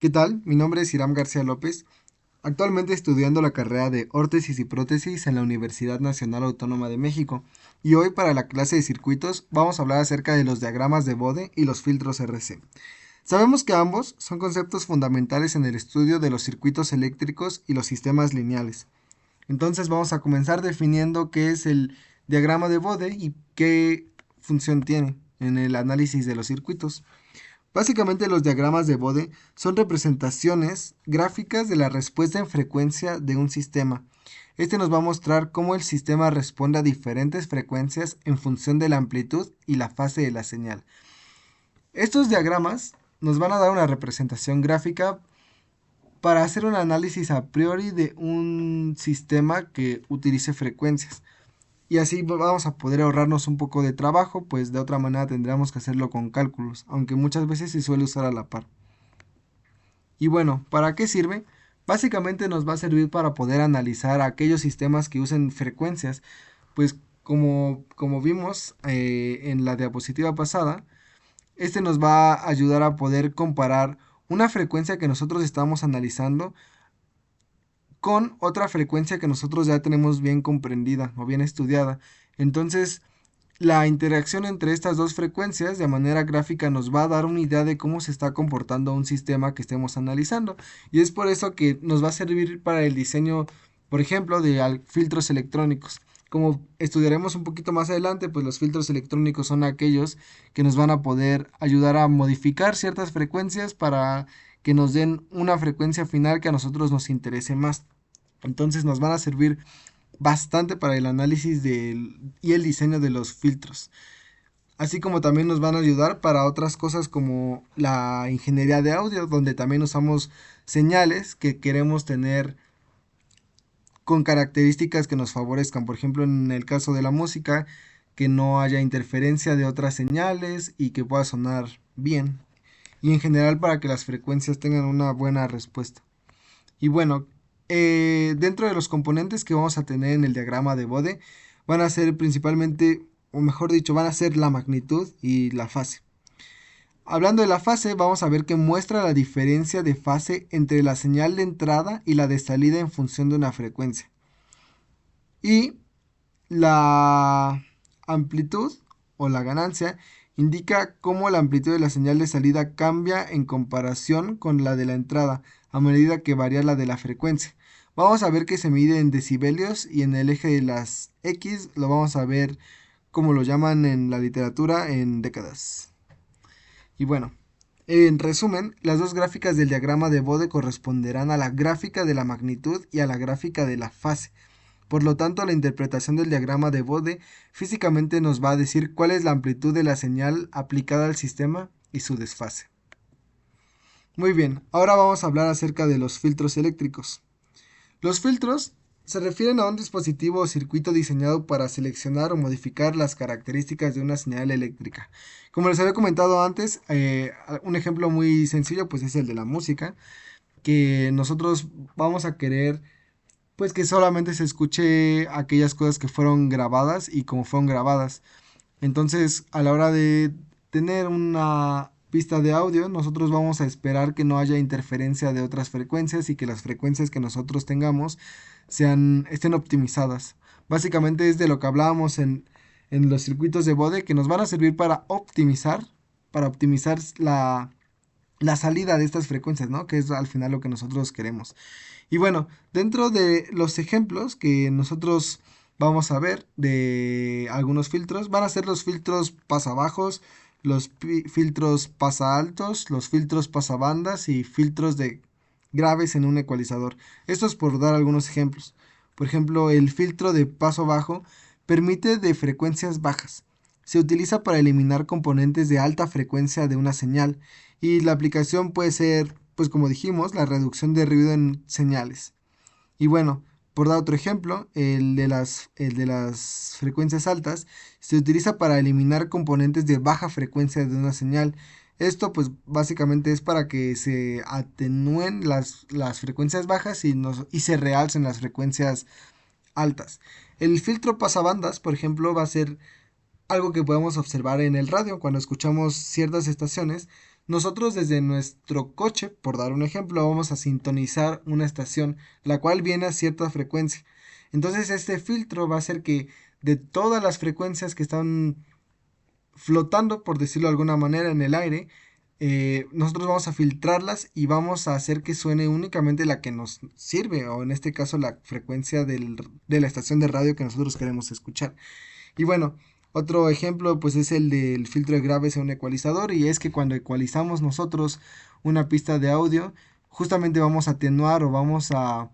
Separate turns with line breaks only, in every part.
¿Qué tal? Mi nombre es Iram García López, actualmente estudiando la carrera de Órtesis y Prótesis en la Universidad Nacional Autónoma de México. Y hoy para la clase de circuitos vamos a hablar acerca de los diagramas de Bode y los filtros RC. Sabemos que ambos son conceptos fundamentales en el estudio de los circuitos eléctricos y los sistemas lineales. Entonces vamos a comenzar definiendo qué es el diagrama de Bode y qué función tiene en el análisis de los circuitos. Básicamente los diagramas de Bode son representaciones gráficas de la respuesta en frecuencia de un sistema. Este nos va a mostrar cómo el sistema responde a diferentes frecuencias en función de la amplitud y la fase de la señal. Estos diagramas nos van a dar una representación gráfica para hacer un análisis a priori de un sistema que utilice frecuencias. Y así vamos a poder ahorrarnos un poco de trabajo, pues de otra manera tendríamos que hacerlo con cálculos, aunque muchas veces se suele usar a la par. Y bueno, ¿para qué sirve? Básicamente nos va a servir para poder analizar aquellos sistemas que usen frecuencias, pues como vimos en la diapositiva pasada, este nos va a ayudar a poder comparar una frecuencia que nosotros estamos analizando con otra frecuencia que nosotros ya tenemos bien comprendida o bien estudiada. Entonces, la interacción entre estas dos frecuencias de manera gráfica nos va a dar una idea de cómo se está comportando un sistema que estemos analizando. Y es por eso que nos va a servir para el diseño, por ejemplo, de filtros electrónicos. Como estudiaremos un poquito más adelante, pues los filtros electrónicos son aquellos que nos van a poder ayudar a modificar ciertas frecuencias para que nos den una frecuencia final que a nosotros nos interese más. Entonces nos van a servir bastante para el análisis y el diseño de los filtros. Así como también nos van a ayudar para otras cosas como la ingeniería de audio, donde también usamos señales que queremos tener con características que nos favorezcan. Por ejemplo, en el caso de la música, que no haya interferencia de otras señales y que pueda sonar bien. Y en general para que las frecuencias tengan una buena respuesta. Y bueno, dentro de los componentes que vamos a tener en el diagrama de Bode, van a ser principalmente, o mejor dicho, van a ser la magnitud y la fase. Hablando de la fase, vamos a ver que muestra la diferencia de fase entre la señal de entrada y la de salida en función de una frecuencia. Y la amplitud o la ganancia indica cómo la amplitud de la señal de salida cambia en comparación con la de la entrada a medida que varía la de la frecuencia. Vamos a ver que se mide en decibelios y en el eje de las X lo vamos a ver como lo llaman en la literatura en décadas. Y bueno, en resumen, las dos gráficas del diagrama de Bode corresponderán a la gráfica de la magnitud y a la gráfica de la fase. Por lo tanto, la interpretación del diagrama de Bode físicamente nos va a decir cuál es la amplitud de la señal aplicada al sistema y su desfase. Muy bien, ahora vamos a hablar acerca de los filtros eléctricos. Los filtros se refieren a un dispositivo o circuito diseñado para seleccionar o modificar las características de una señal eléctrica. Como les había comentado antes, un ejemplo muy sencillo pues es el de la música, que nosotros vamos a querer pues que solamente se escuche aquellas cosas que fueron grabadas y como fueron grabadas. Entonces, a la hora de tener una pista de audio, nosotros vamos a esperar que no haya interferencia de otras frecuencias y que las frecuencias que nosotros tengamos estén optimizadas. Básicamente es de lo que hablábamos en los circuitos de Bode que nos van a servir para optimizar la salida de estas frecuencias, ¿no? Que es al final lo que nosotros queremos. Y bueno, dentro de los ejemplos que nosotros vamos a ver de algunos filtros, van a ser los filtros pasabajos, los filtros pasaltos, los filtros pasabandas y filtros de graves en un ecualizador. Esto es por dar algunos ejemplos. Por ejemplo, el filtro de paso bajo permite de frecuencias bajas. Se utiliza para eliminar componentes de alta frecuencia de una señal y la aplicación puede ser, pues como dijimos, la reducción de ruido en señales. Y bueno, por dar otro ejemplo, el de las frecuencias altas se utiliza para eliminar componentes de baja frecuencia de una señal. Esto pues básicamente es para que se atenúen las frecuencias bajas y se realcen las frecuencias altas. El filtro pasabandas, por ejemplo, va a ser algo que podemos observar en el radio cuando escuchamos ciertas estaciones Nosotros desde nuestro coche, por dar un ejemplo, vamos a sintonizar una estación, la cual viene a cierta frecuencia. Entonces este filtro va a hacer que de todas las frecuencias que están flotando, por decirlo de alguna manera, en el aire, nosotros vamos a filtrarlas y vamos a hacer que suene únicamente la que nos sirve, o en este caso la frecuencia de la estación de radio que nosotros queremos escuchar. Y bueno, otro ejemplo pues es el del filtro de graves en un ecualizador, y es que cuando ecualizamos nosotros una pista de audio, justamente vamos a atenuar o vamos a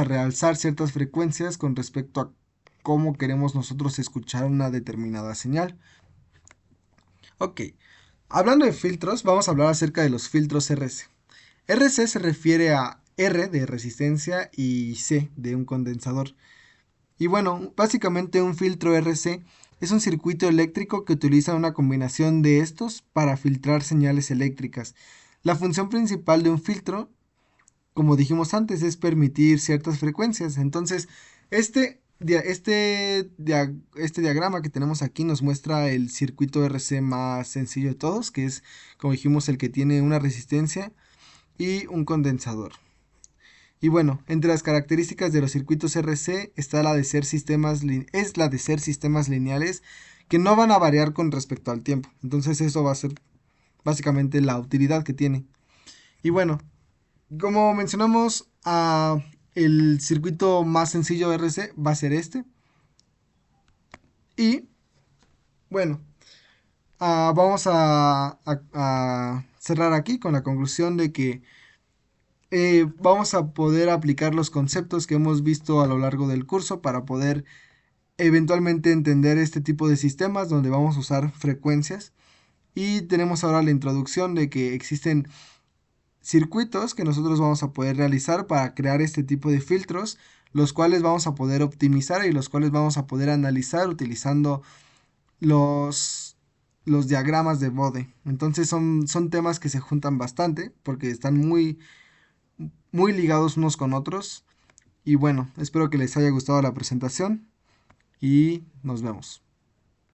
realzar ciertas frecuencias con respecto a cómo queremos nosotros escuchar una determinada señal. Ok, hablando de filtros, vamos a hablar acerca de los filtros RC. RC se refiere a R de resistencia y C de un condensador. Y bueno, básicamente un filtro RC es un circuito eléctrico que utiliza una combinación de estos para filtrar señales eléctricas. La función principal de un filtro, como dijimos antes, es permitir ciertas frecuencias. Entonces, este diagrama que tenemos aquí nos muestra el circuito RC más sencillo de todos, que es, como dijimos, el que tiene una resistencia y un condensador. Y bueno, entre las características de los circuitos RC está la de ser es la de ser sistemas lineales que no van a variar con respecto al tiempo. Entonces eso va a ser básicamente la utilidad que tiene. Y bueno, como mencionamos, el circuito más sencillo de RC va a ser este. Y bueno, vamos a cerrar aquí con la conclusión de que vamos a poder aplicar los conceptos que hemos visto a lo largo del curso para poder eventualmente entender este tipo de sistemas donde vamos a usar frecuencias. Y tenemos ahora la introducción de que existen circuitos que nosotros vamos a poder realizar para crear este tipo de filtros, los cuales vamos a poder optimizar y los cuales vamos a poder analizar utilizando los, los diagramas de Bode. Entonces son temas que se juntan bastante porque están muy ligados unos con otros. Y bueno, espero que les haya gustado la presentación y nos vemos.